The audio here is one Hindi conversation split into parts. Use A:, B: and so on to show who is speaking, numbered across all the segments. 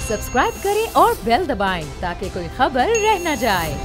A: सब्सक्राइब करें और बेल दबाएं ताकि कोई खबर रह न जाए।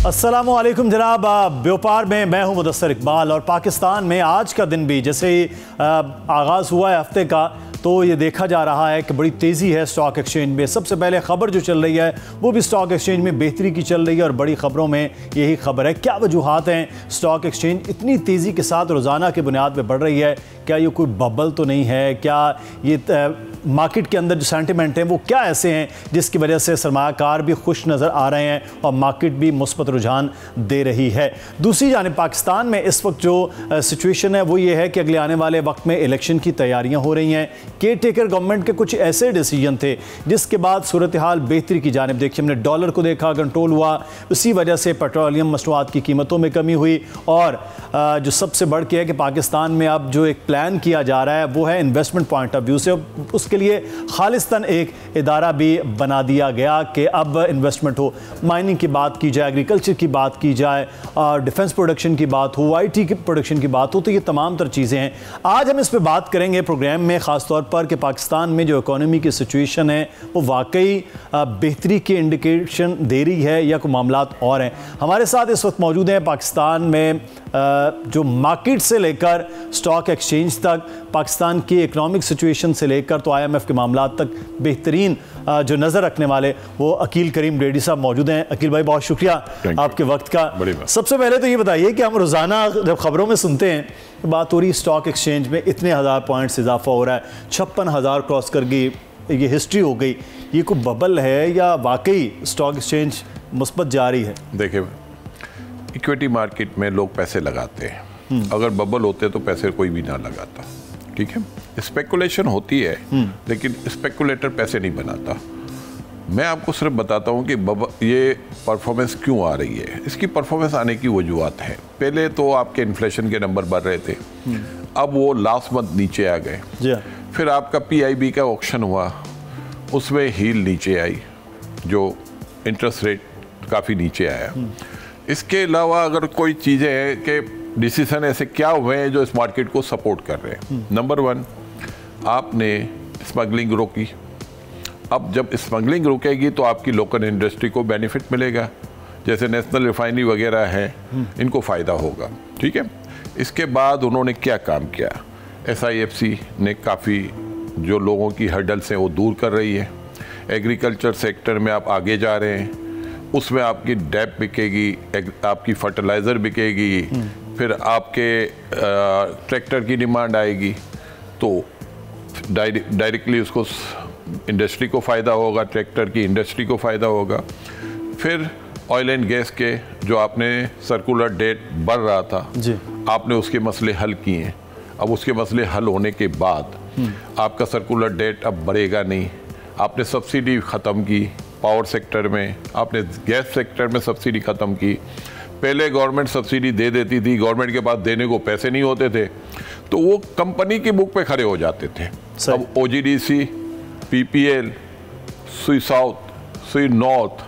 B: अस्सलामुअलैकुम जनाब, व्यापार में मैं हूं मुदस्सर इकबाल। और पाकिस्तान में आज का दिन भी जैसे ही आगाज़ हुआ है हफ्ते का, तो ये देखा जा रहा है कि बड़ी तेज़ी है स्टॉक एक्सचेंज में। सबसे पहले ख़बर जो चल रही है वो भी स्टॉक एक्सचेंज में बेहतरी की चल रही है और बड़ी ख़बरों में यही खबर है। क्या वजूहात हैं स्टॉक एक्सचेंज इतनी तेज़ी के साथ रोज़ाना की बुनियाद पर बढ़ रही है? क्या ये कोई बबल तो नहीं है? क्या ये मार्केट के अंदर जो सेंटिमेंट हैं वो क्या ऐसे हैं जिसकी वजह से सरमायाकार भी खुश नज़र आ रहे हैं और मार्केट भी मुस्बत रुझान दे रही है? दूसरी जानिब पाकिस्तान में इस वक्त जो सिचुएशन है वो ये है कि अगले आने वाले वक्त में इलेक्शन की तैयारियां हो रही हैं। केयर टेकर गवर्नमेंट के कुछ ऐसे डिसीजन थे जिसके बाद सूरत हाल बेहतरी की जानिब देखी। हमने डॉलर को देखा, कंट्रोल हुआ, उसी वजह से पेट्रोलियम मसनूआत की कीमतों में कमी हुई। और जो सबसे बढ़ के है कि पाकिस्तान में अब जो एक प्लान किया जा रहा है वो है इन्वेस्टमेंट पॉइंट ऑफ व्यू से, उसके लिए खालिस्तान एक इदारा भी बना दिया गया कि अब इन्वेस्टमेंट हो। माइनिंग की बात की जाए, एग्रीकल्चर की बात की जाए, डिफेंस प्रोडक्शन की बात हो, IT की प्रोडक्शन की बात हो, तो ये तमाम तर चीज़ें हैं। आज हम इस पर बात करेंगे प्रोग्राम में, ख़ास तौर पर कि पाकिस्तान में जो इकोनॉमी की सिचुएशन है वो वाकई बेहतरी की इंडिकेशन दे रही है या कोई मामलात और हैं। हमारे साथ इस वक्त मौजूद हैं पाकिस्तान में जो मार्केट से लेकर स्टॉक एक्सचेंज तक, पाकिस्तान की इकोनॉमिक सिचुएशन से लेकर तो IMF के मामलात तक बेहतरीन जो नज़र रखने वाले वो अकील करीम रेड्डी साहब मौजूद हैं। अकील भाई, बहुत शुक्रिया आपके वक्त का। सबसे पहले तो ये बताइए कि हम रोज़ाना जब खबरों में सुनते हैं तो बात हो रही स्टॉक एक्सचेंज में इतने हज़ार पॉइंट्स इजाफा हो रहा है, 56,000 क्रॉस कर गई, ये हिस्ट्री हो गई। ये कोई बबल है या वाकई स्टॉक एक्सचेंज मुस्बत जारी है?
C: देखिए, इक्विटी मार्केट में लोग पैसे लगाते हैं। अगर बबल होते तो पैसे कोई भी ना लगाता, ठीक है। स्पेकुलेशन होती है लेकिन स्पेकुलेटर पैसे नहीं बनाता। मैं आपको सिर्फ बताता हूँ कि ये परफॉर्मेंस क्यों आ रही है। इसकी परफॉर्मेंस आने की वजूहत है। पहले तो आपके इन्फ्लेशन के नंबर बढ़ रहे थे, अब वो लास्ट मंथ नीचे आ गए। फिर आपका PIB का ऑक्शन हुआ, उसमें हील नीचे आई, जो इंटरेस्ट रेट काफ़ी नीचे आया। इसके अलावा अगर कोई चीज़ें हैं कि डिसीजन ऐसे क्या हुए हैं जो इस मार्केट को सपोर्ट कर रहे हैं। नंबर 1, आपने स्मगलिंग रोकी। अब जब स्मगलिंग रुकेगी तो आपकी लोकल इंडस्ट्री को बेनिफिट मिलेगा, जैसे नेशनल रिफाइनरी वगैरह है, इनको फ़ायदा होगा, ठीक है। इसके बाद उन्होंने क्या काम किया, SIFC ने काफ़ी जो लोगों की हर्डल्स हैं वो दूर कर रही है। एग्रीकल्चर सेक्टर में आप आगे जा रहे हैं, उसमें आपकी डैप बिकेगी, आपकी फर्टिलाइज़र बिकेगी, फिर आपके ट्रैक्टर की डिमांड आएगी, तो डायरेक्टली उसको इंडस्ट्री को फ़ायदा होगा, ट्रैक्टर की इंडस्ट्री को फ़ायदा होगा। फिर ऑयल एंड गैस के जो आपने सर्कुलर डेट बढ़ रहा था जी, आपने उसके मसले हल किए हैं। अब उसके मसले हल होने के बाद आपका सर्कुलर डेट अब बढ़ेगा नहीं। आपने सब्सिडी ख़त्म की पावर सेक्टर में, आपने गैस सेक्टर में सब्सिडी ख़त्म की। पहले गवर्नमेंट सब्सिडी दे देती थी, गवर्नमेंट के पास देने को पैसे नहीं होते थे, तो वो कंपनी की बुक पे खड़े हो जाते थे। अब OGDC, PPL, सुई साउथ, सुई नॉर्थ,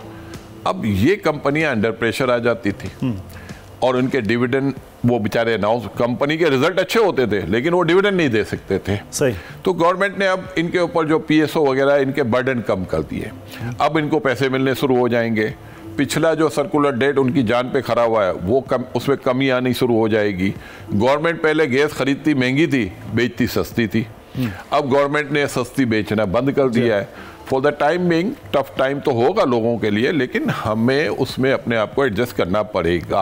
C: अब ये कंपनियां अंडर प्रेशर आ जाती थी और उनके डिविडेंड वो बेचारे अनाउंस, कंपनी के रिजल्ट अच्छे होते थे लेकिन वो डिविडेंड नहीं दे सकते थे। सही। तो गवर्नमेंट ने अब इनके ऊपर जो PSO वगैरह इनके बर्डन कम कर दिए। अब इनको पैसे मिलने शुरू हो जाएंगे। पिछला जो सर्कुलर डेट उनकी जान पे खड़ा हुआ है वो उसमें कमी आनी शुरू हो जाएगी। गवर्नमेंट पहले गैस खरीदती महंगी थी, बेचती सस्ती थी। अब गवर्नमेंट ने सस्ती बेचना बंद कर दिया है। For the time being tough time तो होगा लोगों के लिए, लेकिन हमें उसमें अपने आप को एडजस्ट करना पड़ेगा,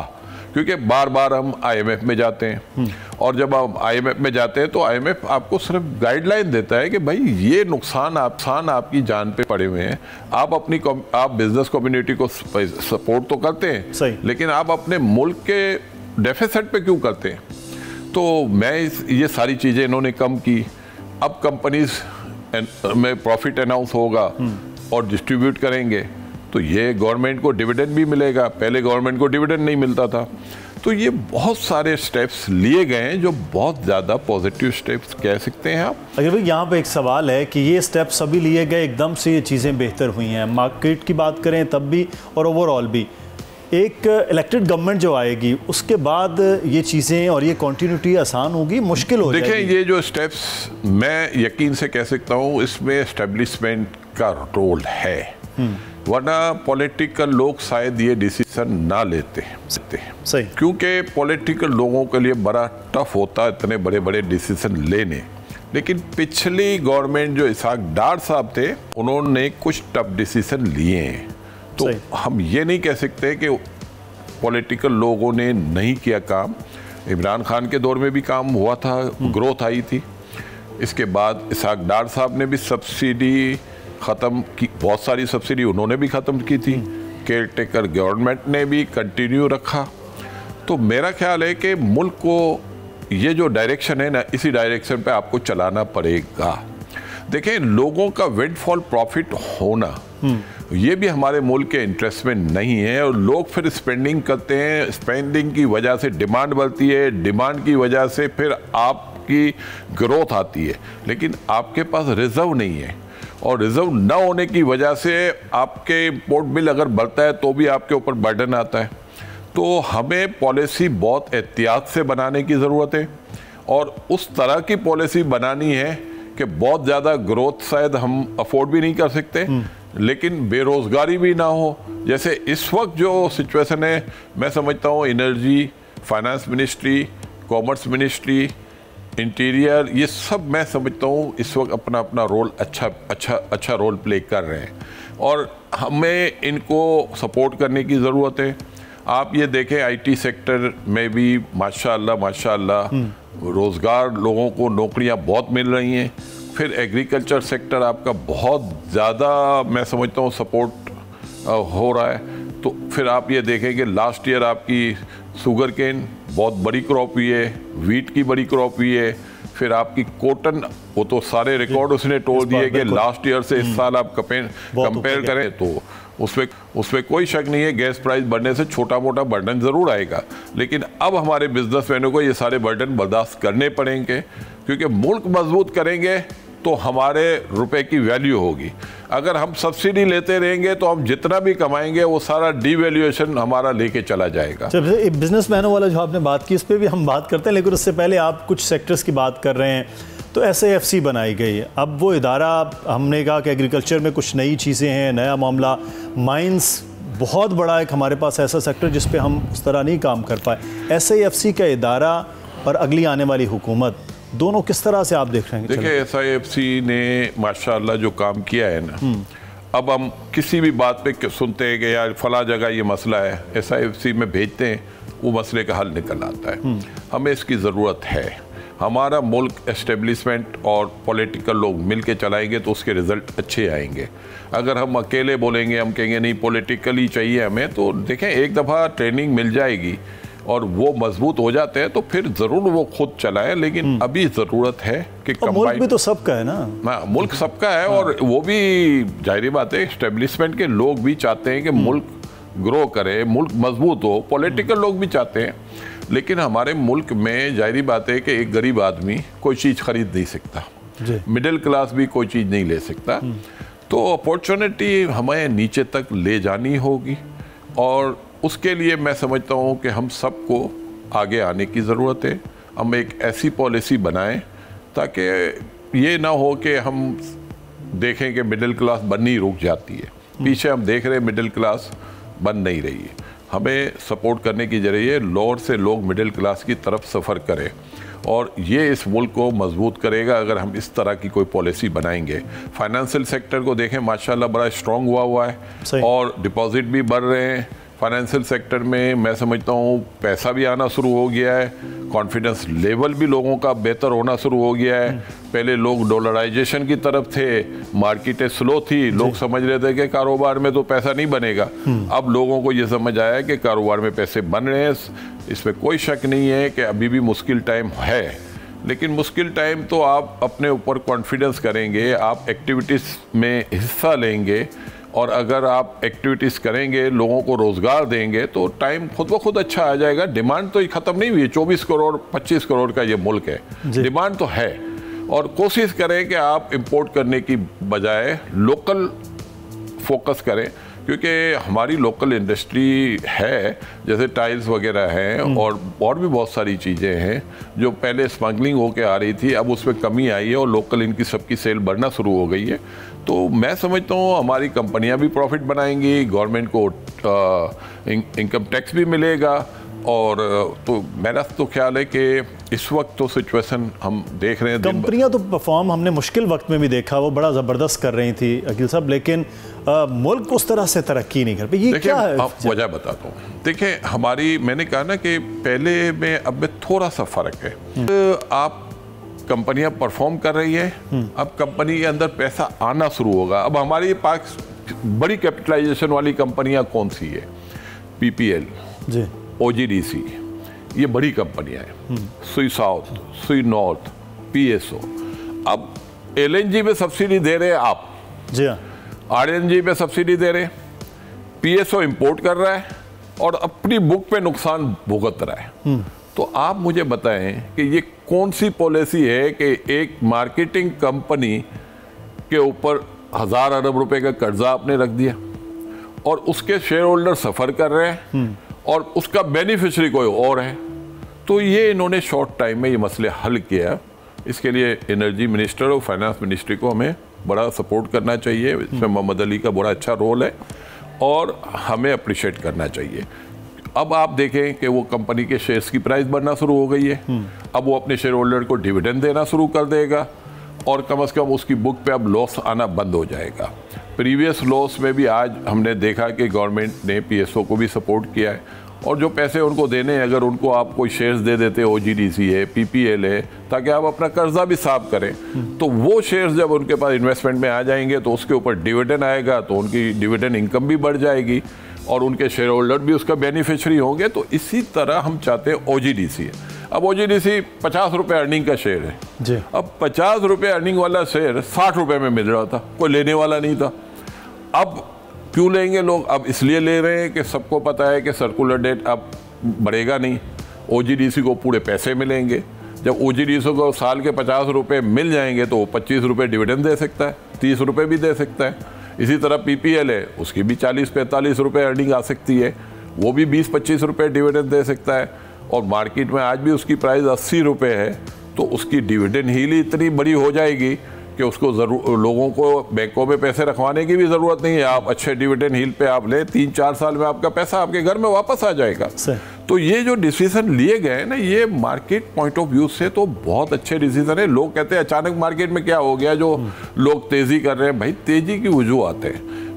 C: क्योंकि बार बार हम IMF में जाते हैं और जब आप IMF में जाते हैं तो IMF आपको सिर्फ गाइडलाइन देता है कि भाई ये नुकसान आपकी जान पे पड़े हुए हैं। आप बिजनेस कम्युनिटी को सपोर्ट तो करते हैं, लेकिन आप अपने मुल्क के डेफिसिट पे क्यों करते हैं? तो ये सारी चीज़ें इन्होंने कम की। अब कंपनीज में प्रॉफिट अनाउंस होगा और डिस्ट्रीब्यूट करेंगे तो ये गवर्नमेंट को डिविडेंड भी मिलेगा। पहले गवर्नमेंट को डिविडेंड नहीं मिलता था। तो ये बहुत सारे स्टेप्स लिए गए हैं जो बहुत ज़्यादा पॉजिटिव स्टेप्स कह सकते हैं आप।
B: अगर भाई यहाँ पे एक सवाल है कि ये स्टेप्स सभी लिए गए, एकदम से ये चीज़ें बेहतर हुई हैं, मार्केट की बात करें तब भी और ओवरऑल भी, एक इलेक्टेड गवर्नमेंट जो आएगी उसके बाद ये चीज़ें और ये कंटिन्यूटी आसान होगी, मुश्किल हो जाएगी?
C: देखिए, ये जो स्टेप्स मैं यकीन से कह सकता हूँ इसमें एस्टेब्लिशमेंट का रोल है, वरना पॉलिटिकल लोग शायद ये डिसीजन ना लेते
B: सही,
C: क्योंकि पॉलिटिकल लोगों के लिए बड़ा टफ होता है इतने बड़े बड़े डिसीजन लेने। लेकिन पिछली गवर्नमेंट जो इसहाक डार साहब थे उन्होंने कुछ टफ डिसीजन लिए हैं, तो हम ये नहीं कह सकते कि पॉलिटिकल लोगों ने नहीं किया काम। इमरान खान के दौर में भी काम हुआ था, ग्रोथ आई थी। इसके बाद इसहाक डार साहब ने भी सब्सिडी ख़त्म की, बहुत सारी सब्सिडी उन्होंने भी ख़त्म की थी। केयर टेकर गवर्नमेंट ने भी कंटिन्यू रखा। तो मेरा ख्याल है कि मुल्क को ये जो डायरेक्शन है ना, इसी डायरेक्शन पे आपको चलाना पड़ेगा। देखें, लोगों का विंडफॉल प्रॉफिट होना ये भी हमारे मुल्क के इंटरेस्ट में नहीं है, और लोग फिर स्पेंडिंग करते हैं, स्पेंडिंग की वजह से डिमांड बढ़ती है, डिमांड की वजह से फिर आपकी ग्रोथ आती है, लेकिन आपके पास रिजर्व नहीं है, और रिजर्व न होने की वजह से आपके इम्पोर्ट बिल अगर बढ़ता है तो भी आपके ऊपर बर्डन आता है। तो हमें पॉलिसी बहुत एहतियात से बनाने की ज़रूरत है, और उस तरह की पॉलिसी बनानी है कि बहुत ज़्यादा ग्रोथ शायद हम अफोर्ड भी नहीं कर सकते, लेकिन बेरोज़गारी भी ना हो। जैसे इस वक्त जो सिचुएशन है, मैं समझता हूँ energy, finance ministry, commerce ministry, interior, ये सब मैं समझता हूँ इस वक्त अपना अपना रोल अच्छा रोल प्ले कर रहे हैं, और हमें इनको सपोर्ट करने की ज़रूरत है। आप ये देखें, आईटी सेक्टर में भी माशाल्लाह रोज़गार, लोगों को नौकरियां बहुत मिल रही हैं। फिर एग्रीकल्चर सेक्टर आपका बहुत ज़्यादा मैं समझता हूँ सपोर्ट हो रहा है। तो फिर आप ये देखें कि लास्ट ईयर आपकी शुगर केन बहुत बड़ी क्रॉप हुई है, वीट की बड़ी क्रॉप हुई है, फिर आपकी कॉटन, वो तो सारे रिकॉर्ड उसने तोड़ दिए कि लास्ट ईयर से इस साल आप कंपेयर करें तो उसमें कोई शक नहीं है, गैस प्राइस बढ़ने से छोटा मोटा बर्डन ज़रूर आएगा, लेकिन अब हमारे बिजनेसमैनों को ये सारे बर्डन बर्दाश्त करने पड़ेंगे, क्योंकि मुल्क मजबूत करेंगे तो हमारे रुपए की वैल्यू होगी। अगर हम सब्सिडी लेते रहेंगे तो हम जितना भी कमाएंगे वो सारा डिवैल्यूएशन हमारा लेके चला जाएगा।
B: बिजनेसमैनों वाला जो आपने बात की उस पर भी हम बात करते हैं, लेकिन उससे पहले आप कुछ सेक्टर्स की बात कर रहे हैं। तो SAFC बनाई गई है, अब वो इदारा, हमने कहा कि एग्रीकल्चर में कुछ नई चीज़ें हैं, नया मामला, माइंस बहुत बड़ा एक हमारे पास ऐसा सेक्टर जिस पे हम उस तरह नहीं काम कर पाए। SAFC का इदारा और अगली आने वाली हुकूमत, दोनों किस तरह से आप देख रहे हैं?
C: देखिए, SAFC ने माशाल्लाह जो काम किया है ना, अब हम किसी भी बात पे सुनते हैं कि यार फला जगह ये मसला है, SAFC में भेजते हैं, वो मसले का हल निकल आता है। हमें इसकी ज़रूरत है। हमारा मुल्क एस्टेब्लिशमेंट और पॉलिटिकल लोग मिल के चलाएंगे तो उसके रिज़ल्ट अच्छे आएंगे। अगर हम अकेले बोलेंगे, हम कहेंगे नहीं पॉलिटिकली चाहिए हमें, तो देखें एक दफ़ा ट्रेनिंग मिल जाएगी और वो मजबूत हो जाते हैं तो फिर ज़रूर वो खुद चलाएं, लेकिन अभी ज़रूरत है कि
B: मुल्क भी तो सबका है ना,
C: मुल्क सबका है, और वो भी जाहिर बात है एस्टेब्लिशमेंट के लोग भी चाहते हैं कि मुल्क ग्रो करे, मुल्क मजबूत हो, पॉलिटिकल लोग भी चाहते हैं, लेकिन हमारे मुल्क में जाहिर बात है कि एक गरीब आदमी कोई चीज़ खरीद नहीं सकता, मिडिल क्लास भी कोई चीज़ नहीं ले सकता। तो अपॉर्चुनिटी हमें नीचे तक ले जानी होगी, और उसके लिए मैं समझता हूँ कि हम सबको आगे आने की ज़रूरत है। हम एक ऐसी पॉलिसी बनाएं ताकि ये ना हो कि हम देखें कि मिडिल क्लास बननी रुक जाती है, पीछे हम देख रहे हैं मिडिल क्लास बन नहीं रही है। हमें सपोर्ट करने की ज़रिए लोअर से लोग मिडिल क्लास की तरफ सफ़र करें, और ये इस मुल्क को मजबूत करेगा अगर हम इस तरह की कोई पॉलिसी बनाएंगे। फाइनेंशियल सेक्टर को देखें, माशाल्लाह बड़ा स्ट्रॉन्ग हुआ है, और डिपॉजिट भी बढ़ रहे हैं। फाइनेंशियल सेक्टर में मैं समझता हूँ पैसा भी आना शुरू हो गया है, कॉन्फिडेंस लेवल भी लोगों का बेहतर होना शुरू हो गया है। पहले लोग डॉलराइजेशन की तरफ थे, मार्केटें स्लो थी, लोग समझ रहे थे कि कारोबार में तो पैसा नहीं बनेगा। अब लोगों को ये समझ आया कि कारोबार में पैसे बन रहे हैं। इसमें कोई शक नहीं है कि अभी भी मुश्किल टाइम है, लेकिन मुश्किल टाइम तो आप अपने ऊपर कॉन्फिडेंस करेंगे, आप एक्टिविटीज़ में हिस्सा लेंगे, और अगर आप एक्टिविटीज़ करेंगे, लोगों को रोज़गार देंगे तो टाइम खुद ब खुद अच्छा आ जाएगा। डिमांड तो ख़त्म नहीं हुई है, 24 करोड़ 25 करोड़ का ये मुल्क है, डिमांड तो है। और कोशिश करें कि आप इंपोर्ट करने की बजाय लोकल फोकस करें, क्योंकि हमारी लोकल इंडस्ट्री है, जैसे टाइल्स वगैरह हैं और भी बहुत सारी चीज़ें हैं जो पहले स्मगलिंग होके आ रही थी, अब उसमें कमी आई है और लोकल इनकी सबकी सेल बढ़ना शुरू हो गई है। तो मैं समझता हूँ हमारी कंपनियां भी प्रॉफिट बनाएंगी, गवर्नमेंट को इनकम टैक्स भी मिलेगा। और तो मेरा तो ख्याल है कि इस वक्त तो सिचुएशन हम देख रहे हैं,
B: कंपनियां तो परफॉर्म हमने मुश्किल वक्त में भी देखा, वो बड़ा ज़बरदस्त कर रही थी अकील साहब, लेकिन मुल्क उस तरह से तरक्की नहीं कर पाई। ये क्या है?
C: वजह बताता हूँ। देखिए, हमारी, मैंने कहा ना कि पहले में अब में थोड़ा सा फ़र्क है। आप कंपनियां परफॉर्म कर रही है, अब कंपनी के अंदर पैसा आना शुरू होगा। अब हमारी पास बड़ी कैपिटलाइजेशन वाली कंपनियां कौन सी है? PPL जी, OGDC, ये बड़ी कंपनियां हैं। सुई साउथ, सुई नॉर्थ, PSO। अब LNG पे सब्सिडी दे रहे हैं आप जी, RNG पे सब्सिडी दे रहे हैं, PSO इंपोर्ट कर रहा है और अपनी बुक पे नुकसान भुगत रहा है। तो आप मुझे बताएं कि ये कौन सी पॉलिसी है कि एक मार्केटिंग कंपनी के ऊपर 1000 अरब रुपए का कर्जा आपने रख दिया और उसके शेयर होल्डर सफ़र कर रहे हैं और उसका बेनिफिशियरी कोई और है। तो ये इन्होंने शॉर्ट टाइम में ये मसले हल किया। इसके लिए एनर्जी मिनिस्टर और फाइनेंस मिनिस्ट्री को हमें बड़ा सपोर्ट करना चाहिए। इसमें मोहम्मद अली का बड़ा अच्छा रोल है और हमें अप्रिशिएट करना चाहिए। अब आप देखें कि वो कंपनी के शेयर्स की प्राइस बढ़ना शुरू हो गई है। अब वो अपने शेयर होल्डर को डिविडेंड देना शुरू कर देगा और कम से कम उसकी बुक पे अब लॉस आना बंद हो जाएगा। प्रीवियस लॉस में भी आज हमने देखा कि गवर्नमेंट ने PSO को भी सपोर्ट किया है और जो पैसे उनको देने हैं, अगर उनको आप कोई शेयर्स दे देते, OGDC है, PPL है, ताकि आप अपना कर्जा भी साफ करें, तो वो शेयर्स जब उनके पास इन्वेस्टमेंट में आ जाएंगे तो उसके ऊपर डिविडेंड आएगा, तो उनकी डिविडेंड इनकम भी बढ़ जाएगी और उनके शेयर होल्डर भी उसका बेनिफिशियरी होंगे। तो इसी तरह हम चाहते हैं OGDC है। अब OGDC 50 रुपये अर्निंग का शेयर है जी। अब 50 रुपये अर्निंग वाला शेयर 60 रुपये में मिल रहा था, कोई लेने वाला नहीं था। अब क्यों लेंगे लोग? अब इसलिए ले रहे हैं कि सबको पता है कि सर्कुलर डेट अब बढ़ेगा नहीं, OGDC को पूरे पैसे मिलेंगे। जब OGDC को साल के 50 रुपये मिल जाएंगे तो वो 25 रुपये डिविडेंड दे सकता है, 30 रुपये भी दे सकता है। इसी तरह PPL है, उसकी भी 40-45 रुपये अर्निंग आ सकती है, वो भी 20-25 रुपये डिविडेंड दे सकता है। और मार्केट में आज भी उसकी प्राइस 80 रुपये है, तो उसकी डिविडेंड हील इतनी बड़ी हो जाएगी कि उसको लोगों को बैंकों में पैसे रखवाने की भी ज़रूरत नहीं है। आप अच्छे डिविडेंड हील पे आप ले, 3-4 साल में आपका पैसा आपके घर में वापस आ जाएगा। तो ये जो डिसीजन लिए गए ना, ये मार्केट पॉइंट ऑफ व्यू से तो बहुत अच्छे डिसीजन है। लोग कहते हैं अचानक मार्केट में क्या हो गया जो लोग तेज़ी कर रहे हैं। भाई, तेज़ी की वजूहत है,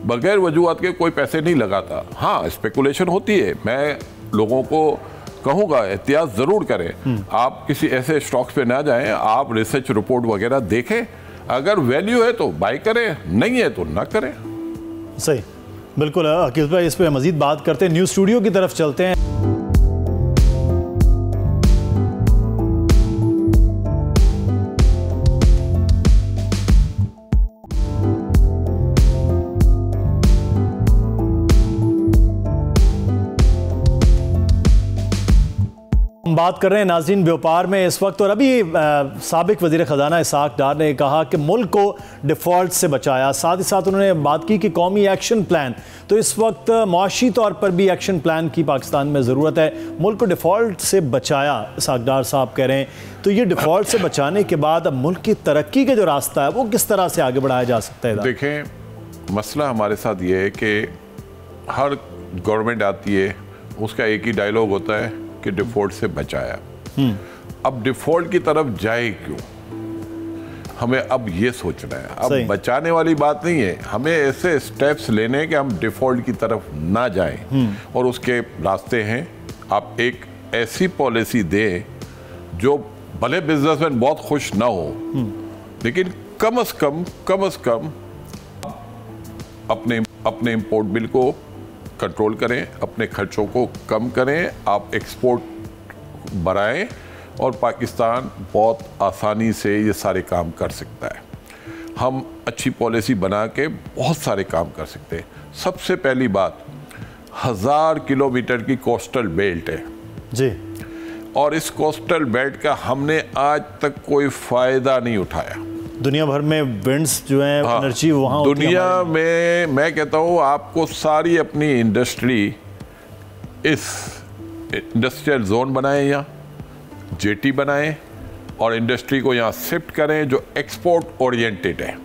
C: बगैर वजूहत के कोई पैसे नहीं लगाता। हाँ, स्पेकुलेशन होती है, मैं लोगों को कहूँगा एहतियात ज़रूर करें। आप किसी ऐसे स्टॉक्स पे ना जाएं, आप रिसर्च रिपोर्ट वगैरह देखें, अगर वैल्यू है तो बाय करें, नहीं है तो ना करें।
B: सही, बिल्कुल। अकील भाई, इस पर मज़ीद बात करते हैं, न्यूज़ स्टूडियो की तरफ चलते हैं। बात कर रहे हैं नाज़रीन व्यापार में इस वक्त, और अभी साबिक वज़ीर ख़जाना इसाक डार ने कहा कि मुल्क को डिफ़ॉल्ट से बचाया। साथ ही साथ उन्होंने बात की कि कौमी एक्शन प्लान, तो इस वक्त मुआशी तौर पर भी एक्शन प्लान की पाकिस्तान में ज़रूरत है। मुल्क को डिफ़ॉल्ट से बचाया, इसाक डार साहब कह रहे हैं। तो ये डिफ़ॉल्ट से बचाने के बाद अब मुल्क की तरक्की का जो रास्ता है वो किस तरह से आगे बढ़ाया जा सकता है?
C: देखें, मसला हमारे साथ ये है कि हर गवर्नमेंट आती है, उसका एक ही डायलॉग होता है कि डिफॉल्ट से बचाया। अब डिफॉल्ट की तरफ जाए क्यों? हमें अब ये सोचना है। अब बचाने वाली बात नहीं है, हमें ऐसे स्टेप्स लेने हैं कि हम डिफॉल्ट की तरफ ना जाएं। और उसके रास्ते हैं, आप एक ऐसी पॉलिसी दें जो भले बिजनेसमैन बहुत खुश ना हो, लेकिन कम से कम अपने इंपोर्ट बिल को कंट्रोल करें, अपने खर्चों को कम करें, आप एक्सपोर्ट बढ़ाएं और पाकिस्तान बहुत आसानी से ये सारे काम कर सकता है। हम अच्छी पॉलिसी बना के बहुत सारे काम कर सकते हैं। सबसे पहली बात, 1000 किलोमीटर की कोस्टल बेल्ट है
B: जी,
C: और इस कोस्टल बेल्ट का हमने आज तक कोई फ़ायदा नहीं उठाया।
B: दुनिया भर में विंड्स जो हैं, एनर्जी वहाँ
C: दुनिया में मैं कहता हूँ आपको सारी अपनी इंडस्ट्री इस इंडस्ट्रियल जोन बनाएं, यहाँ जेटी बनाएं और इंडस्ट्री को यहाँ शिफ्ट करें जो एक्सपोर्ट ओरिएंटेड है।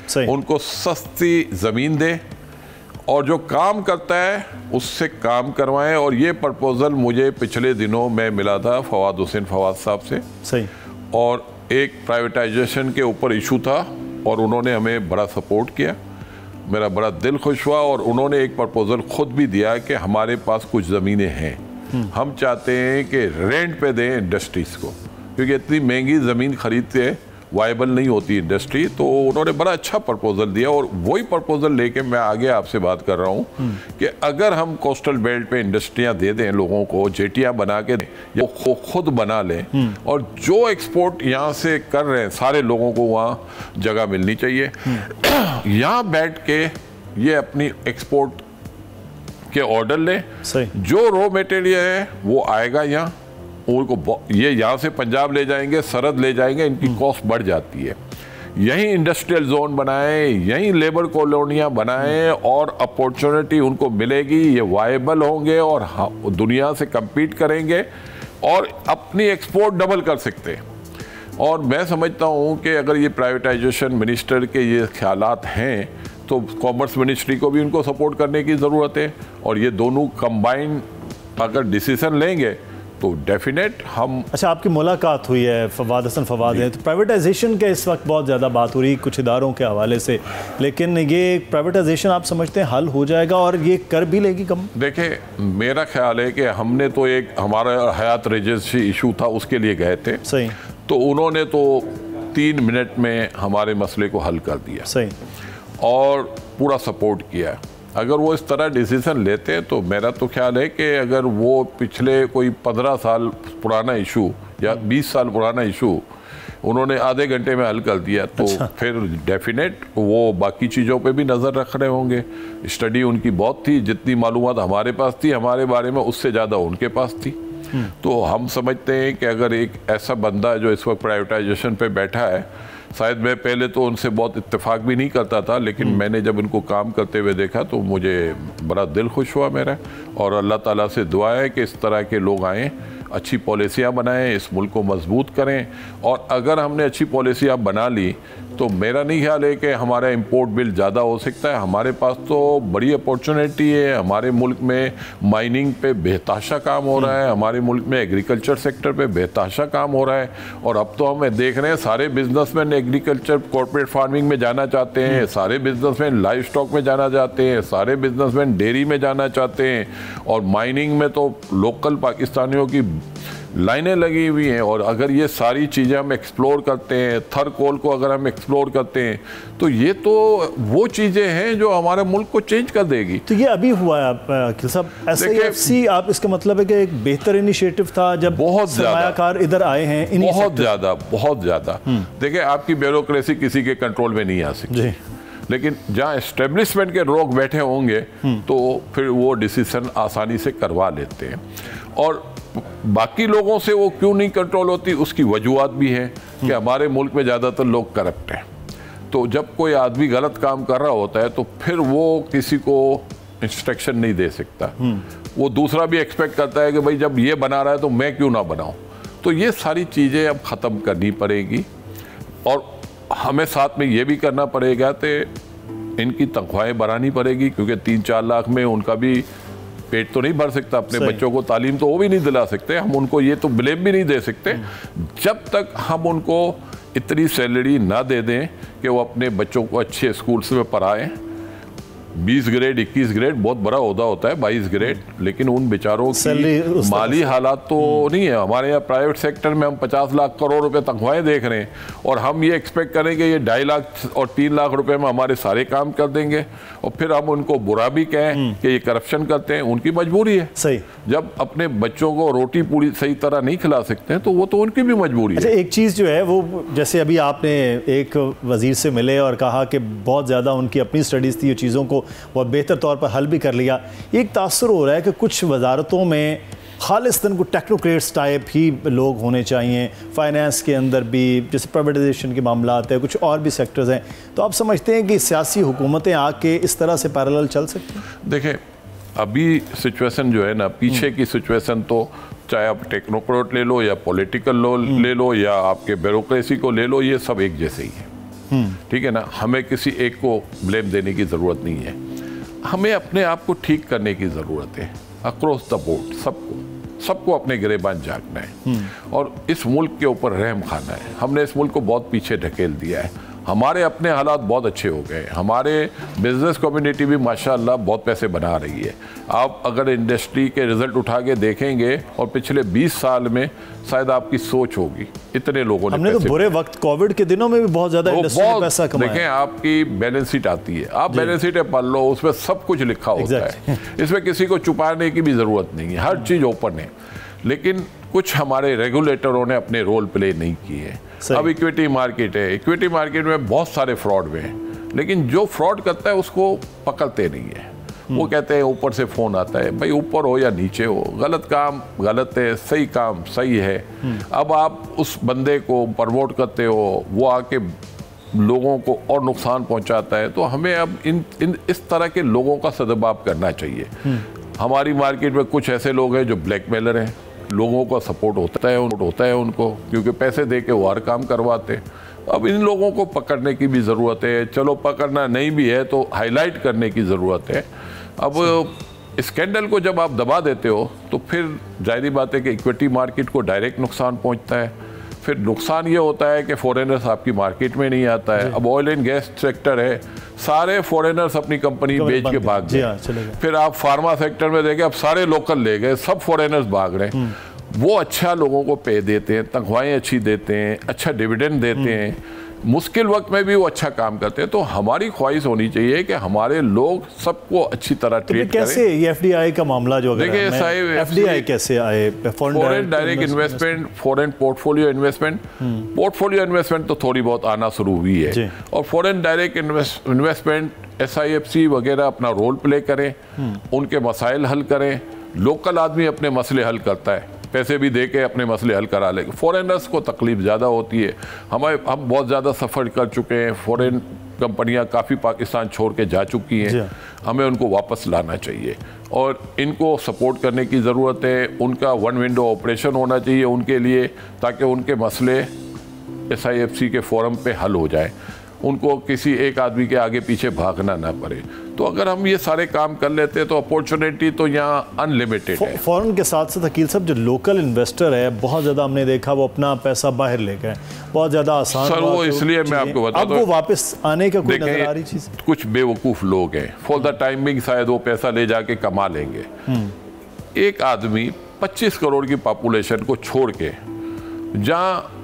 B: सही।
C: उनको सस्ती ज़मीन दें और जो काम करता है उससे काम करवाएं। और ये प्रपोज़ल मुझे पिछले दिनों में मिला था फवाद हुसैन फवाद साहब से।
B: सही।
C: और एक प्राइवेटाइजेशन के ऊपर इशू था और उन्होंने हमें बड़ा सपोर्ट किया, मेरा बड़ा दिल खुश हुआ। और उन्होंने एक प्रपोज़ल खुद भी दिया कि हमारे पास कुछ ज़मीनें हैं, हम चाहते हैं कि रेंट पे दें इंडस्ट्रीज़ को, क्योंकि इतनी महंगी ज़मीन खरीदते हैं, वायबल नहीं होती इंडस्ट्री। तो उन्होंने बड़ा अच्छा प्रपोज़ल दिया और वही प्रपोज़ल लेके मैं आगे आपसे बात कर रहा हूँ कि अगर हम कोस्टल बेल्ट पे इंडस्ट्रियाँ दे दें लोगों को, जेटियाँ बना के दें या खुद बना लें, और जो एक्सपोर्ट यहाँ से कर रहे हैं सारे लोगों को वहाँ जगह मिलनी चाहिए। यहाँ बैठ के ये अपनी एक्सपोर्ट के ऑर्डर लें, जो रॉ मटेरियल है वो आएगा यहाँ, उनको ये यहाँ से पंजाब ले जाएंगे, सरहद ले जाएंगे, इनकी कॉस्ट बढ़ जाती है। यहीं इंडस्ट्रियल जोन बनाएं, यहीं लेबर कॉलोनियाँ बनाएं और अपॉर्चुनिटी उनको मिलेगी, ये वायबल होंगे और दुनिया से compete करेंगे और अपनी एक्सपोर्ट डबल कर सकते हैं। और मैं समझता हूँ कि अगर ये प्राइवेटाइजेशन मिनिस्टर के ये ख्यालात हैं तो कॉमर्स मिनिस्ट्री को भी उनको सपोर्ट करने की ज़रूरत है। और ये दोनों कंबाइन अगर डिसीजन लेंगे तो डेफिनेट हम।
B: अच्छा, आपकी मुलाकात हुई है फवाद हसन फवाद है, तो प्राइवेटाइजेशन के इस वक्त बहुत ज़्यादा बात हो रही है कुछ इदारों के हवाले से, लेकिन ये प्राइवेटाइजेशन आप समझते हैं हल हो जाएगा और ये कर भी लेगी कम?
C: देखिए, मेरा ख्याल है कि हमने तो एक हमारा हयात रेजेंसी इशू था उसके लिए गए थे।
B: सही।
C: तो उन्होंने तो 3 मिनट में हमारे मसले को हल कर दिया।
B: सही।
C: और पूरा सपोर्ट किया। अगर वो इस तरह डिसीजन लेते तो मेरा तो ख्याल है कि अगर वो पिछले कोई 15 साल पुराना इशू या 20 साल पुराना इशू उन्होंने आधे घंटे में हल कर दिया तो फिर डेफिनेट वो बाकी चीज़ों पे भी नज़र रख रहे होंगे। स्टडी उनकी बहुत थी, जितनी मालूमात हमारे पास थी हमारे बारे में उससे ज़्यादा उनके पास थी। तो हम समझते हैं कि अगर एक ऐसा बंदा जो इस वक्त प्राइवेटाइजेशन पे बैठा है, शायद मैं पहले तो उनसे बहुत इत्तेफाक भी नहीं करता था, लेकिन मैंने जब इनको काम करते हुए देखा तो मुझे बड़ा दिल खुश हुआ मेरा। और अल्लाह ताला से दुआ है कि इस तरह के लोग आएँ, अच्छी पॉलिसियाँ बनाएं, इस मुल्क को मजबूत करें। और अगर हमने अच्छी पॉलिसियाँ बना ली तो मेरा नहीं ख्याल है कि हमारा इंपोर्ट बिल ज़्यादा हो सकता है। हमारे पास तो बड़ी अपॉर्चुनिटी है, हमारे मुल्क में माइनिंग पे बेतहाशा काम हो रहा है, हमारे मुल्क में एग्रीकल्चर सेक्टर पे बेतहाशा काम हो रहा है। और अब तो हम देख रहे हैं सारे बिजनेसमैन एग्रीकल्चर कॉर्पोरेट फार्मिंग में जाना चाहते हैं, सारे बिजनेसमैन लाइव स्टॉक में जाना चाहते हैं, सारे बिजनेसमैन डेयरी में जाना चाहते हैं। और माइनिंग में तो लोकल पाकिस्तानियों की लाइनें लगी हुई हैं। और अगर ये सारी चीज़ें हम एक्सप्लोर करते हैं, थर कोल को अगर हम एक्सप्लोर करते हैं तो ये तो वो चीज़ें हैं जो हमारे मुल्क को चेंज कर देगी।
B: तो ये अभी हुआ है आप सब SIFC, आप इसका मतलब है कि एक बेहतर इनिशिएटिव था जब
C: बहुत
B: सरमायाकार इधर आए हैं,
C: बहुत ज़्यादा। देखिए, आपकी ब्यूरोक्रेसी किसी के कंट्रोल में नहीं आ सकती, लेकिन जहाँ एस्टेब्लिशमेंट के लोग बैठे होंगे तो फिर वो डिसीजन आसानी से करवा लेते हैं। और बाकी लोगों से वो क्यों नहीं कंट्रोल होती, उसकी वजूहत भी है कि हमारे मुल्क में ज़्यादातर लोग करप्ट हैं। तो जब कोई आदमी गलत काम कर रहा होता है तो फिर वो किसी को इंस्ट्रक्शन नहीं दे सकता, वो दूसरा भी एक्सपेक्ट करता है कि भाई जब ये बना रहा है तो मैं क्यों ना बनाऊं। तो ये सारी चीज़ें अब ख़त्म करनी पड़ेगी। और हमें साथ में ये भी करना पड़ेगा कि इनकी तनख्वाहें बढ़ानी पड़ेगी, क्योंकि 3-4 लाख में उनका भी पेट तो नहीं भर सकता, अपने बच्चों को तालीम तो वो भी नहीं दिला सकते, हम उनको ये तो ब्लेम भी नहीं दे सकते जब तक हम उनको इतनी सैलरी ना दे दें कि वो अपने बच्चों को अच्छे स्कूल्स में पढ़ाएं। 20 ग्रेड 21 ग्रेड बहुत बड़ा ओहदा होता है, 22 ग्रेड, लेकिन उन बेचारों की माली हालात तो नहीं है। हमारे यहाँ प्राइवेट सेक्टर में हम 50 लाख करोड़ रुपए तनख्वाहें देख रहे हैं और हम ये एक्सपेक्ट करें कि ये 2.5 लाख और 3 लाख रुपए में हमारे सारे काम कर देंगे और फिर हम उनको बुरा भी कहें कि ये करप्शन करते हैं। उनकी मजबूरी है।
B: सही।
C: जब अपने बच्चों को रोटी पूरी सही तरह नहीं खिला सकते हैं तो वो तो उनकी भी मजबूरी है।
B: एक चीज़ जो है वो, जैसे अभी आपने एक वजीर से मिले और कहा कि बहुत ज़्यादा उनकी अपनी स्टडीज़ थी, चीज़ों को बहुत बेहतर तौर पर हल भी कर लिया। एक तासुर हो रहा है कि कुछ वजारतों में खालिस्तन को टेक्नोक्रेट्स टाइप ही लोग होने चाहिए, फाइनेंस के अंदर भी, जैसे प्राइवेटाइजेशन के मामला है, कुछ और भी सेक्टर्स हैं। तो आप समझते हैं कि सियासी हुकूमतें आके इस तरह से पैरेलल चल सकती हैं?
C: देखें, अभी सिचुएशन जो है ना, पीछे की सिचुएशन तो चाहे आप टेक्नोक्रेट ले लो या पॉलिटिकल ले लो या आपके ब्यूरोक्रेसी को ले लो, ये सब एक जैसे ही है। ठीक है ना। हमें किसी एक को ब्लेम देने की ज़रूरत नहीं है, हमें अपने आप को ठीक करने की ज़रूरत है। अक्रॉस द बोर्ड सबको अपने गिरेबान झांकना है और इस मुल्क के ऊपर रहम खाना है। हमने इस मुल्क को बहुत पीछे ढकेल दिया है। हमारे अपने हालात बहुत अच्छे हो गए, हमारे बिजनेस कम्युनिटी भी माशाअल्लाह बहुत पैसे बना रही है। आप अगर इंडस्ट्री के रिजल्ट उठा के देखेंगे और पिछले 20 साल में शायद आपकी सोच होगी, इतने लोगों ने
B: हमने तो बुरे वक्त कोविड के दिनों में भी बहुत ज़्यादा इंडस्ट्री में पैसा कमाया।
C: देखें, आपकी बैलेंस शीट आती है, आप बैलेंस शीट पढ़ लो, उसमें सब कुछ लिखा होता है। इसमें किसी को छुपाने की भी ज़रूरत नहीं है, हर चीज़ ओपन है। लेकिन कुछ हमारे रेगुलेटरों ने अपने रोल प्ले नहीं किए। अब इक्विटी मार्केट है, इक्विटी मार्केट में बहुत सारे फ्रॉड हुए हैं, लेकिन जो फ्रॉड करता है उसको पकड़ते नहीं है। वो कहते हैं ऊपर से फ़ोन आता है, भाई ऊपर हो या नीचे हो, गलत काम गलत है, सही काम सही है। अब आप उस बंदे को प्रमोट करते हो, वो आके लोगों को और नुकसान पहुंचाता है। तो हमें अब इस तरह के लोगों का सदुपयोग करना चाहिए। हमारी मार्केट में कुछ ऐसे लोग हैं जो ब्लैकमेलर हैं, लोगों का सपोर्ट होता है उनको, क्योंकि पैसे दे के वो हर काम करवाते। अब इन लोगों को पकड़ने की भी ज़रूरत है। चलो पकड़ना नहीं भी है तो हाईलाइट करने की ज़रूरत है। अब स्कैंडल को जब आप दबा देते हो तो फिर जाहिर बात है कि इक्विटी मार्केट को डायरेक्ट नुकसान पहुंचता है। फिर नुकसान ये होता है कि फॉरेनर्स आपकी मार्केट में नहीं आता है। अब ऑयल एंड गैस सेक्टर है, सारे फॉरेनर्स अपनी कंपनी बेच के भाग गए। फिर आप फार्मा सेक्टर में देखें, अब सारे लोकल ले गए, सब फॉरेनर्स भाग रहे हैं। वो अच्छा लोगों को पे देते हैं, तनख्वाहें अच्छी देते हैं, अच्छा डिविडेंड देते हैं, मुश्किल वक्त में भी वो अच्छा काम करते हैं। तो हमारी ख्वाहिश होनी चाहिए कि हमारे लोग सबको अच्छी तरह ट्रीट करें।
B: कैसे ये एफडीआई का मामला जो
C: देखिए,
B: एफडीआई कैसे आए?
C: Foreign direct investment, foreign portfolio investment, portfolio investment तो थोड़ी बहुत आना शुरू हुई है। और फॉरेन डायरेक्ट इन्वेस्टमेंट, SIFC वगैरह अपना रोल प्ले करें, उनके मसाइल हल करें। लोकल आदमी अपने मसले हल करता है, पैसे भी दे के अपने मसले हल करा लेंगे। फॉरेनर्स को तकलीफ ज़्यादा होती है। हम बहुत ज़्यादा सफ़र कर चुके हैं, फॉरेन कंपनियां काफ़ी पाकिस्तान छोड़ के जा चुकी हैं। हमें उनको वापस लाना चाहिए और इनको सपोर्ट करने की ज़रूरत है। उनका वन विंडो ऑपरेशन होना चाहिए उनके लिए, ताकि उनके मसले SIFC के फोरम पे हल हो जाए, उनको किसी एक आदमी के आगे पीछे भागना ना पड़े। तो अगर हम ये सारे काम कर लेते हैं तो अपॉर्चुनिटी तो यहाँ अनलिमिटेड है।
B: फॉरेन के साथ साथ अकील साहब, जो लोकल इन्वेस्टर है बहुत ज़्यादा हमने देखा वो अपना पैसा बाहर ले गए, बहुत ज़्यादा आसान
C: सर वो इसलिए मैं आपको बता दूं,
B: अब वो वापस आने का कोई नजर आ रही चीज़?
C: कुछ बेवकूफ़ लोग हैं, फॉर द टाइमिंग शायद वो पैसा ले जाके कमा लेंगे। एक आदमी 25 करोड़ की पॉपुलेशन को छोड़ के, जहाँ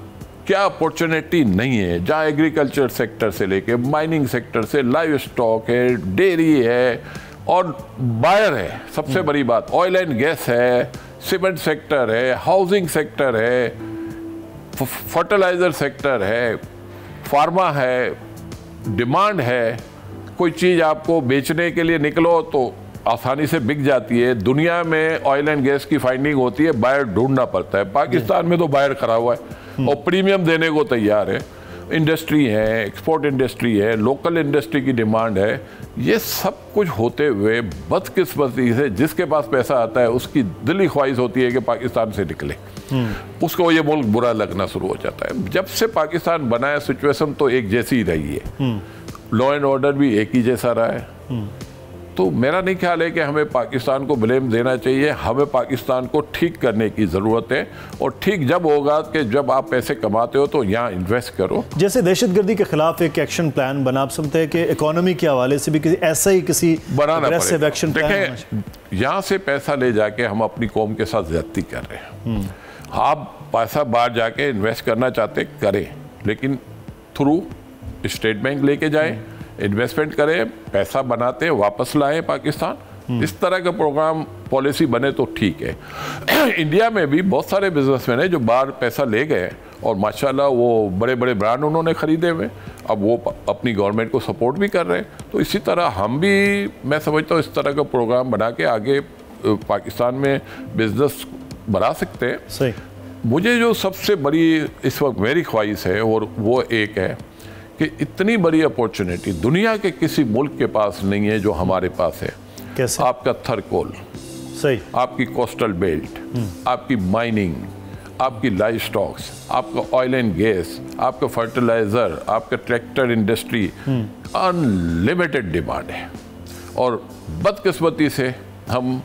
C: क्या अपॉर्चुनिटी नहीं है, जहाँ एग्रीकल्चर सेक्टर से लेके माइनिंग सेक्टर से लाइव स्टॉक है, डेयरी है और बायर है, सबसे बड़ी बात ऑयल एंड गैस है, सीमेंट सेक्टर है, हाउसिंग सेक्टर है, फर्टिलाइजर सेक्टर है, फार्मा है, डिमांड है। कोई चीज़ आपको बेचने के लिए निकलो तो आसानी से बिक जाती है। दुनिया में ऑयल एंड गैस की फाइंडिंग होती है, बायर ढूंढना पड़ता है। पाकिस्तान में तो बायर खड़ा हुआ है और प्रीमियम देने को तैयार है। इंडस्ट्री है, एक्सपोर्ट इंडस्ट्री है, लोकल इंडस्ट्री की डिमांड है। ये सब कुछ होते हुए बदकिस्मती से जिसके पास पैसा आता है उसकी दिली ख्वाहिश होती है कि पाकिस्तान से निकले, उसको ये मुल्क बुरा लगना शुरू हो जाता है। जब से पाकिस्तान बना है सिचुएशन तो एक जैसी ही रही है, लॉ एंड ऑर्डर भी एक ही जैसा रहा है। तो मेरा नहीं ख्याल है कि हमें पाकिस्तान को ब्लेम देना चाहिए। हमें पाकिस्तान को ठीक करने की ज़रूरत है, और ठीक जब होगा कि जब आप पैसे कमाते हो तो यहाँ इन्वेस्ट करो।
B: जैसे दहशतगर्दी के खिलाफ एक एक्शन प्लान बना, आप समझते हैं कि इकोनॉमी के हवाले से भी ऐसा ही किसी
C: बनाना
B: एक्शन प्लान?
C: देखें, यहाँ से पैसा ले जाके हम अपनी कौम के साथ ज्यादती कर रहे हैं। आप पैसा बाहर जाके इन्वेस्ट करना चाहते करें, लेकिन थ्रू स्टेट बैंक लेके जाएं, इन्वेस्टमेंट करें, पैसा बनाते वापस लाएं पाकिस्तान। इस तरह का प्रोग्राम पॉलिसी बने तो ठीक है। इंडिया में भी बहुत सारे बिजनेसमैन हैं जो बाहर पैसा ले गए और माशाल्लाह वो बड़े बड़े ब्रांड उन्होंने खरीदे हुए, अब वो अपनी गवर्नमेंट को सपोर्ट भी कर रहे हैं। तो इसी तरह हम भी, मैं समझता हूँ, इस तरह का प्रोग्राम बना के आगे पाकिस्तान में बिजनेस बढ़ा सकते हैं।
B: सही।
C: मुझे जो सबसे बड़ी इस वक्त मेरी ख्वाहिश है, और वो एक है कि इतनी बड़ी अपॉर्चुनिटी दुनिया के किसी मुल्क के पास नहीं है जो हमारे पास है।
B: कैसे?
C: आपका थर्कोल,
B: सही,
C: आपकी कोस्टल बेल्ट, आपकी माइनिंग, आपकी लाइफ स्टॉक्स, आपका ऑयल एंड गैस, आपका फर्टिलाइजर, आपका ट्रैक्टर इंडस्ट्री, अनलिमिटेड डिमांड है। और बदकिस्मती से हम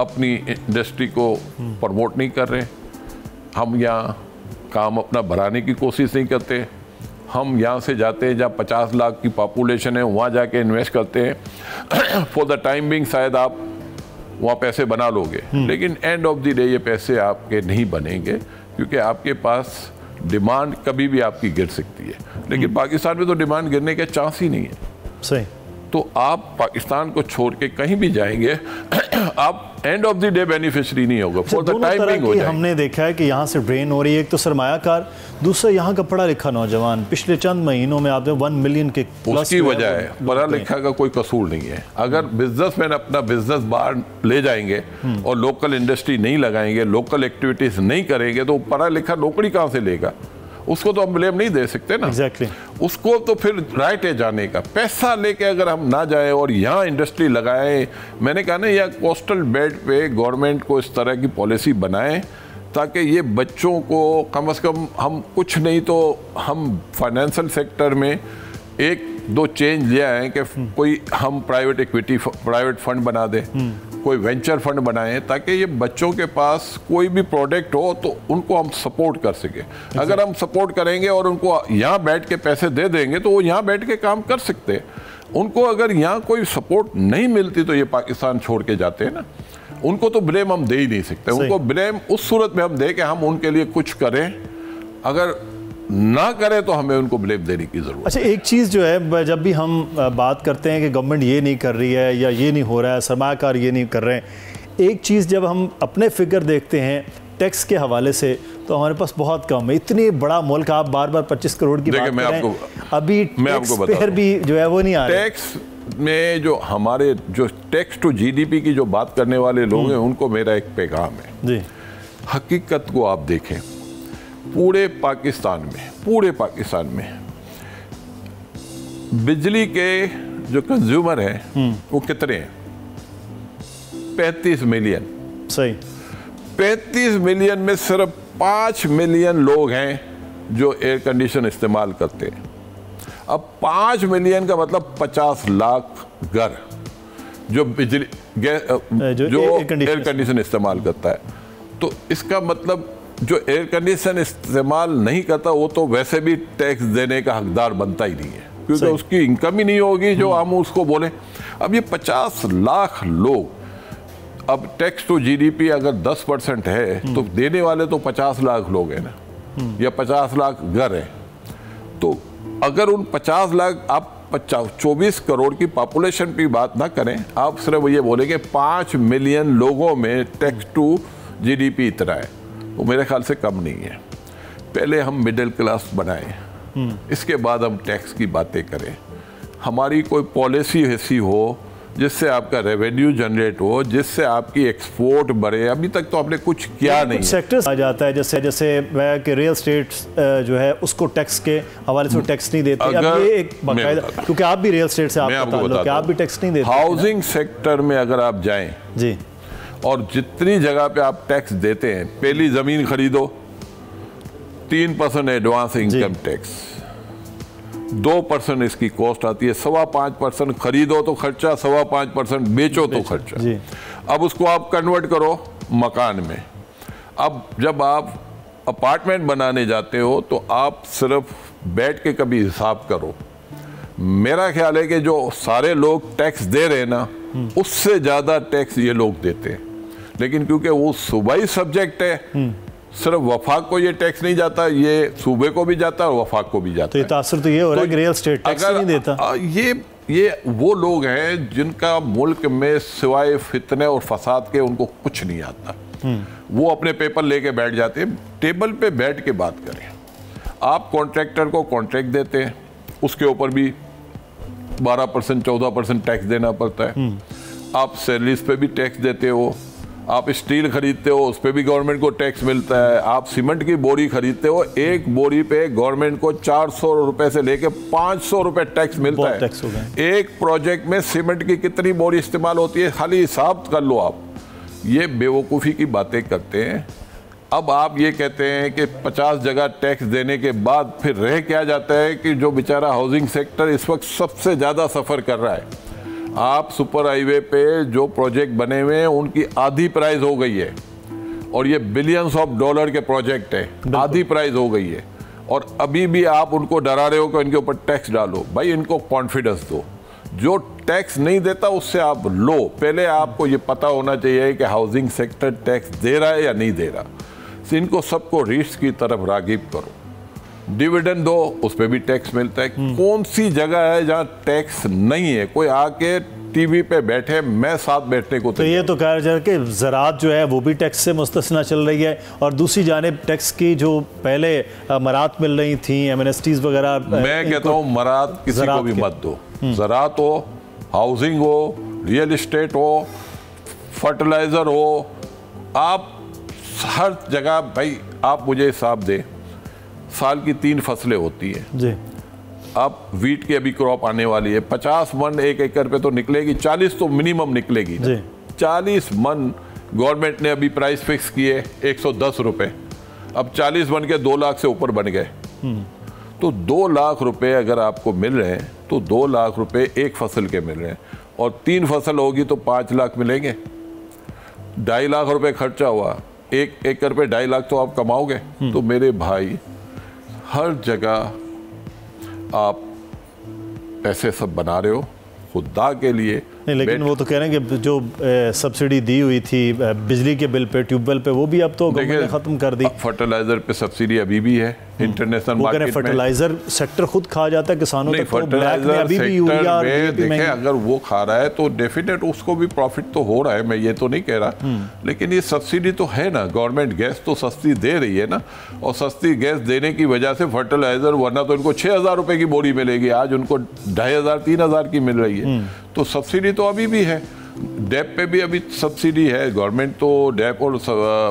C: अपनी इंडस्ट्री को प्रमोट नहीं कर रहे। हम यहाँ काम अपना बढ़ाने की कोशिश नहीं करते। हम यहाँ से जाते हैं जहाँ 50 लाख की पॉपुलेशन है, वहाँ जाके इन्वेस्ट करते हैं। फॉर द टाइम बिंग शायद आप वहाँ पैसे बना लोगे, लेकिन एंड ऑफ द डे ये पैसे आपके नहीं बनेंगे, क्योंकि आपके पास डिमांड कभी भी आपकी गिर सकती है। लेकिन पाकिस्तान में तो डिमांड गिरने के चांस ही नहीं है।
B: सही।
C: तो आप पाकिस्तान को छोड़ के कहीं भी जाएंगे आप end of the day beneficiary नहीं होगा। फॉर द टाइमिंग हो जाएगा।
B: हमने देखा है कि यहाँ से ड्रेन हो रही है, एक तो सरमायाकार, दूसरा यहाँ का पढ़ा लिखा नौजवान। पिछले चंद महीनों में आपने 1 मिलियन के
C: उसकी वजह है, पढ़ा लिखा का कोई कसूर नहीं है। अगर बिजनेसमैन अपना बिजनेस बाहर ले जाएंगे और लोकल इंडस्ट्री नहीं लगाएंगे, लोकल एक्टिविटीज नहीं करेंगे, तो पढ़ा लिखा नौकरी कहाँ से लेगा? उसको तो हम ब्लेम नहीं दे सकते ना।
B: Exactly.
C: उसको तो फिर राइट है जाने का। पैसा लेके अगर हम ना जाए और यहाँ इंडस्ट्री लगाएं, मैंने कहा ना, या कोस्टल बेल्ट पे गवर्नमेंट को इस तरह की पॉलिसी बनाएं ताकि ये बच्चों को कम से कम, हम कुछ नहीं तो हम फाइनेंशियल सेक्टर में 1-2 चेंज ले आए कि कोई हम प्राइवेट इक्विटी, प्राइवेट फंड बना दें, कोई वेंचर फंड बनाएं, ताकि ये बच्चों के पास कोई भी प्रोडक्ट हो तो उनको हम सपोर्ट कर सके। अगर हम सपोर्ट करेंगे और उनको यहाँ बैठ के पैसे दे देंगे तो वो यहाँ बैठ के काम कर सकते हैं। उनको अगर यहाँ कोई सपोर्ट नहीं मिलती तो ये पाकिस्तान छोड़ के जाते हैं ना। उनको तो ब्लेम हम दे ही नहीं सकते। उनको ब्लेम उस सूरत में हम दे कि हम उनके लिए कुछ करें, अगर ना करें तो हमें उनको ब्लेम देने की जरूरत।
B: अच्छा, एक चीज़ जो है, जब भी हम बात करते हैं कि गवर्नमेंट ये नहीं कर रही है या ये नहीं हो रहा है, सरमायाकार ये नहीं कर रहे हैं, एक चीज़ जब हम अपने फिगर देखते हैं टैक्स के हवाले से तो हमारे पास बहुत कम है। इतनी बड़ा मुल्क, आप बार बार 25 करोड़ की बात कर रहे हैं, अभी टैक्स पेयर भी जो है वो नहीं आ रहे।
C: टैक्स में जो हमारे जो टैक्स टू जीडीपी की जो बात करने वाले लोग हैं, उनको मेरा एक पैगाम है जी। हकीकत को आप देखें, पूरे पाकिस्तान में बिजली के जो कंज्यूमर हैं वो कितने हैं? 35 मिलियन।
B: सही।
C: 35 मिलियन में सिर्फ 5 मिलियन लोग हैं जो एयर कंडीशन इस्तेमाल करते हैं। अब 5 मिलियन का मतलब 50 लाख घर जो बिजली जो एयर कंडीशन इस्तेमाल करता है। तो इसका मतलब जो एयर कंडीशन इस्तेमाल नहीं करता वो तो वैसे भी टैक्स देने का हकदार बनता ही नहीं है, क्योंकि उसकी इनकम ही नहीं होगी जो हम उसको बोले। अब ये 50 लाख लोग, अब टैक्स टू जीडीपी अगर 10% है तो देने वाले तो 50 लाख लोग हैं ना, या 50 लाख घर हैं। तो अगर उन 50 लाख, आप 24 करोड़ की पॉपुलेशन की बात ना करें, आप सिर्फ ये बोलेंगे 5 मिलियन लोगों में टैक्स टू जीडीपी इतना है, वो मेरे ख्याल से कम नहीं है। पहले हम मिडिल क्लास बनाएं, इसके बाद हम टैक्स की बातें करें। हमारी कोई पॉलिसी ऐसी हो जिससे आपका रेवेन्यू जनरेट हो, जिससे आपकी एक्सपोर्ट बढ़े। अभी तक तो आपने कुछ किया नहीं।
B: सेक्टर्स आ जाता है, जैसे वह कि रियल स्टेट जो है उसको टैक्स के हवाले से टैक्स नहीं देते। अब ये एक बाकायदा, क्योंकि आप भी रियल स्टेट से आप भी टैक्स नहीं देते।
C: हाउसिंग सेक्टर में अगर आप जाएं
B: जी,
C: और जितनी जगह पे आप टैक्स देते हैं, पहली जमीन खरीदो 3% एडवांस इनकम टैक्स, 2% इसकी कॉस्ट आती है, 5.25% खरीदो तो खर्चा, 5.25% बेचो तो खर्चा। अब उसको आप कन्वर्ट करो मकान में। अब जब आप अपार्टमेंट बनाने जाते हो तो आप सिर्फ बैठ के कभी हिसाब करो, मेरा ख्याल है कि जो सारे लोग टैक्स दे रहे हैं ना, उससे ज़्यादा टैक्स ये लोग देते हैं। लेकिन क्योंकि वो सूबाई सब्जेक्ट है, सिर्फ वफाक को ये टैक्स नहीं जाता, ये सूबे को भी जाता है और वफाक को भी जाता
B: तो ये तासुर तो ये हो रहा है कि रियल स्टेट टैक्स नहीं देता।
C: ये वो लोग हैं जिनका मुल्क में सिवाय फितने और फसाद के उनको कुछ नहीं आता। वो अपने पेपर लेके बैठ जाते हैं। टेबल पे बैठ के बात करें। आप कॉन्ट्रैक्टर को कॉन्ट्रैक्ट देते हैं, उसके ऊपर भी 12% 14% टैक्स देना पड़ता है। आप सैलरीज पे भी टैक्स देते हो, आप स्टील खरीदते हो, उस पर भी गवर्नमेंट को टैक्स मिलता है। आप सीमेंट की बोरी खरीदते हो, एक बोरी पे गवर्नमेंट को 400 रुपए से लेके 500 रुपए टैक्स मिलता है। एक प्रोजेक्ट में सीमेंट की कितनी बोरी इस्तेमाल होती है, खाली हिसाब कर लो आप। ये बेवकूफ़ी की बातें करते हैं। अब आप ये कहते हैं कि 50 जगह टैक्स देने के बाद फिर रह क्या जाता है कि जो बेचारा हाउसिंग सेक्टर इस वक्त सबसे ज़्यादा सफ़र कर रहा है। आप सुपर हाईवे पे जो प्रोजेक्ट बने हुए हैं उनकी आधी प्राइस हो गई है, और ये बिलियंस ऑफ डॉलर के प्रोजेक्ट है, आधी प्राइस हो गई है, और अभी भी आप उनको डरा रहे हो कि इनके ऊपर टैक्स डालो। भाई इनको कॉन्फिडेंस दो, जो टैक्स नहीं देता उससे आप लो। पहले आपको ये पता होना चाहिए कि हाउसिंग सेक्टर टैक्स दे रहा है या नहीं दे रहा। इनको सबको रिस्क की तरफ रागिब करो। डिविडेंड दो, उस पर भी टैक्स मिलता है। कौन सी जगह है जहाँ टैक्स नहीं है? कोई आके टीवी पे बैठे, मैं साथ बैठने को
B: तो ये तो कहा जा कि ज़राअत जो है वो भी टैक्स से मुस्तस्ना चल रही है, और दूसरी जानिब टैक्स की जो पहले मरात मिल रही थी, एमएनएसटीज वगैरह,
C: मैं कहता हूँ मरात किसी को भी मत दो। ज़राअत हो, हाउसिंग हो, रियल इस्टेट हो, फर्टिलाइज़र हो, आप हर जगह भाई आप मुझे हिसाब दे, साल की 3 फसलें होती है जी। अब वीट की अभी क्रॉप आने वाली है, 50 मन 1 एकड़ पे तो निकलेगी, 40 तो मिनिमम निकलेगी जी। 40 मन गवर्नमेंट ने अभी प्राइस फिक्स किए 110 रुपए। अब 40 मन के 2 लाख से ऊपर बन गए। तो 2 लाख रुपए अगर आपको मिल रहे हैं तो 2 लाख रुपए एक फसल के मिल रहे हैं, और 3 फसल होगी तो 5 लाख मिलेंगे। 2.5 लाख रुपए खर्चा हुआ, 1 एकड़ पे 2.5 लाख तो आप कमाओगे। तो मेरे भाई हर जगह आप पैसे सब बना रहे हो खुदा के लिए
B: नहीं, लेकिन वो तो कह रहे हैं कि जो सब्सिडी दी हुई थी बिजली के बिल पे, ट्यूबवेल पे, वो भी अब तो गवर्नमेंट ने खत्म कर दी।
C: फर्टिलाइजर पे सब्सिडी अभी भी है इंटरनेशनल मार्केट में।
B: फर्टिलाइजर सेक्टर खुद खा जाता है किसानों तक, तो ब्लैक में अभी भी यूरिया
C: देखें, अगर वो खा रहा है तो डेफिनेट उसको भी प्रॉफिट तो हो रहा है, मैं ये तो नहीं कह रहा। लेकिन ये सब्सिडी तो है ना, गवर्नमेंट गैस तो सस्ती दे रही है ना, और सस्ती गैस देने की वजह से फर्टिलाइजर, वरना तो इनको 6,000 रुपए की बोरी मिलेगी, आज उनको 2,500 3,000 की मिल रही है। तो सब्सिडी तो अभी भी है। डैप पे भी अभी सब्सिडी है, गवर्नमेंट तो डैप और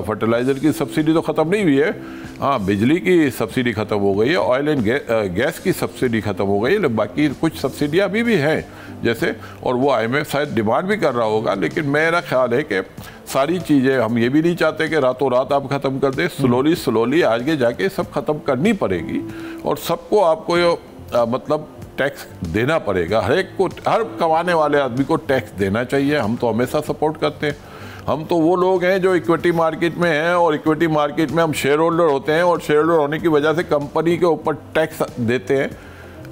C: फर्टिलाइज़र की सब्सिडी तो ख़त्म नहीं हुई है। हाँ, बिजली की सब्सिडी ख़त्म हो गई है, ऑयल एंड गैस की सब्सिडी ख़त्म हो गई है, बाकी कुछ सब्सिडियाँ अभी भी हैं जैसे, और वो IMF शायद डिमांड भी कर रहा होगा। लेकिन मेरा ख्याल है कि सारी चीज़ें हम ये भी नहीं चाहते कि रातों रात आप ख़त्म कर दें, स्लोली आगे जाके सब ख़त्म करनी पड़ेगी, और सबको आपको मतलब टैक्स देना पड़ेगा। हर एक को, हर कमाने वाले आदमी को टैक्स देना चाहिए। हम तो हमेशा सपोर्ट करते हैं। हम तो वो लोग हैं जो इक्विटी मार्केट में हैं, और इक्विटी मार्केट में हम शेयर होल्डर होते हैं, और शेयर होल्डर होने की वजह से कंपनी के ऊपर टैक्स देते हैं।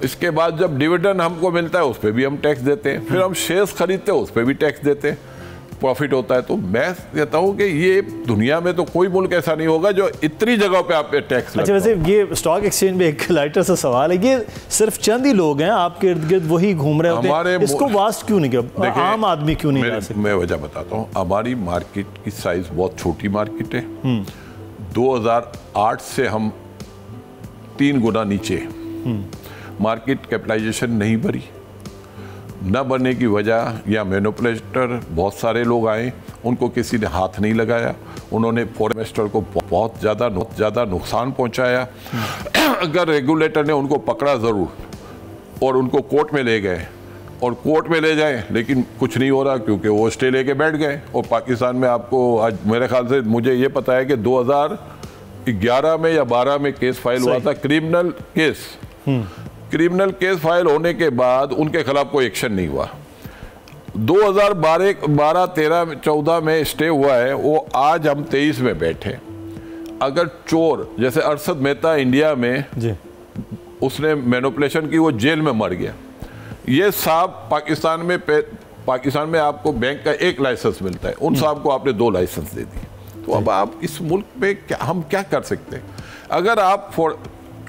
C: इसके बाद जब डिविडेंड हमको मिलता है उस पर भी हम टैक्स देते हैं, फिर हम शेयर्स खरीदते हैं उस पर भी टैक्स देते हैं, प्रॉफिट होता है। तो मैं कहता हूँ कि ये दुनिया में तो कोई मुल्क ऐसा नहीं होगा जो इतनी जगहों पे आप पे टैक्स।
B: अच्छा, वैसे ये स्टॉक एक्सचेंज में एक लाइटर सा सवाल है, ये सिर्फ चंद ही लोग हैं आपके इर्द गिर्द वही घूम रहे होते हैं, इसको वास्ट क्यों नहीं किया, आम आदमी क्यों नहीं जा सकता?
C: मैं वजह बताता हूँ। हमारी मार्केट की साइज बहुत छोटी मार्केट है। 2008 से हम 3 गुना नीचे, मार्केट कैपिटलाइजेशन नहीं बढ़ी। न बनने की वजह, या मैनिपुलेटर बहुत सारे लोग आए, उनको किसी ने हाथ नहीं लगाया, उन्होंने फॉरेन इन्वेस्टर को बहुत ज़्यादा नुकसान पहुंचाया। अगर रेगुलेटर ने उनको पकड़ा ज़रूर, और उनको कोर्ट में ले गए, और कोर्ट में ले जाए, लेकिन कुछ नहीं हो रहा क्योंकि वो स्टे लेके बैठ गए। और पाकिस्तान में आपको आज मेरे ख्याल से, मुझे ये पता है कि 2011 में या 12 में केस फाइल हुआ था, criminal case criminal case file होने के बाद उनके खिलाफ कोई एक्शन नहीं हुआ। 2012, 13, 14 में स्टे हुआ है, वो आज हम 23 में बैठे। अगर चोर जैसे अरशद मेहता इंडिया में
B: जी
C: उसने मैनिपुलेशन की, वो जेल में मर गया। ये साहब पाकिस्तान में आपको बैंक का एक लाइसेंस मिलता है, उन साहब को आपने 2 लाइसेंस दे दिए। तो अब आप इस मुल्क में हम क्या कर सकते हैं? अगर आप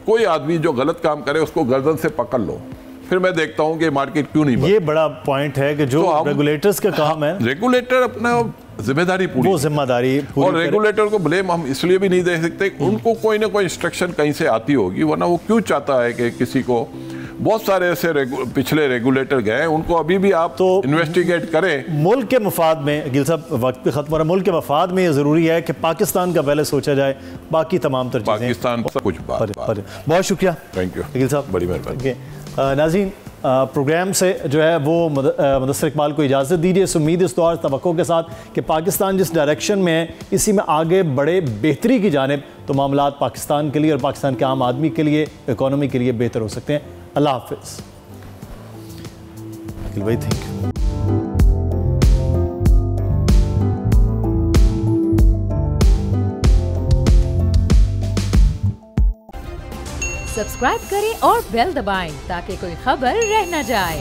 C: कोई आदमी जो गलत काम करे उसको गर्दन से पकड़ लो, फिर मैं देखता हूं कि मार्केट क्यों नहीं बढ़ती।
B: ये बड़ा पॉइंट है कि जो रेगुलेटर्स का काम है,
C: रेगुलेटर अपना जिम्मेदारी पूरी,
B: वो जिम्मेदारी पूरी
C: और रेगुलेटर को ब्लेम हम इसलिए भी नहीं दे सकते, उनको कोई ना कोई इंस्ट्रक्शन कहीं से आती होगी, वरना वो क्यों चाहता है कि किसी को। बहुत सारे ऐसे पिछले रेगुलेटर गए, उनको अभी भी आप तो इन्वेस्टिगेट करें।
B: मुल्क के मफाद में, अकील साहब वक्त पे खत्म हो रहा है, मुल्क के मफाद में ये ज़रूरी है कि पाकिस्तान का पहले सोचा जाए, बाकी तमाम तर चीज़ें
C: पाकिस्तान कुछ बात।
B: बहुत शुक्रिया,
C: थैंक यू
B: अकील साहब,
C: बड़ी मेहरबानी।
B: नाज़रीन, प्रोग्राम से जो है वो मुदस्सिर इकबाल को इजाज़त दीजिए। इस उम्मीद, इस दुआ, तवक्को के साथ कि पाकिस्तान जिस डायरेक्शन में है इसी में आगे बड़े बेहतरी की जानिब तो मामलात पाकिस्तान के लिए और पाकिस्तान के आम आदमी के लिए, इकॉनमी के लिए बेहतर हो सकते हैं। अल्लाह हाफिज़। भाई थैंक यू।
A: सब्सक्राइब करें और बेल दबाएं ताकि कोई खबर रह न जाए।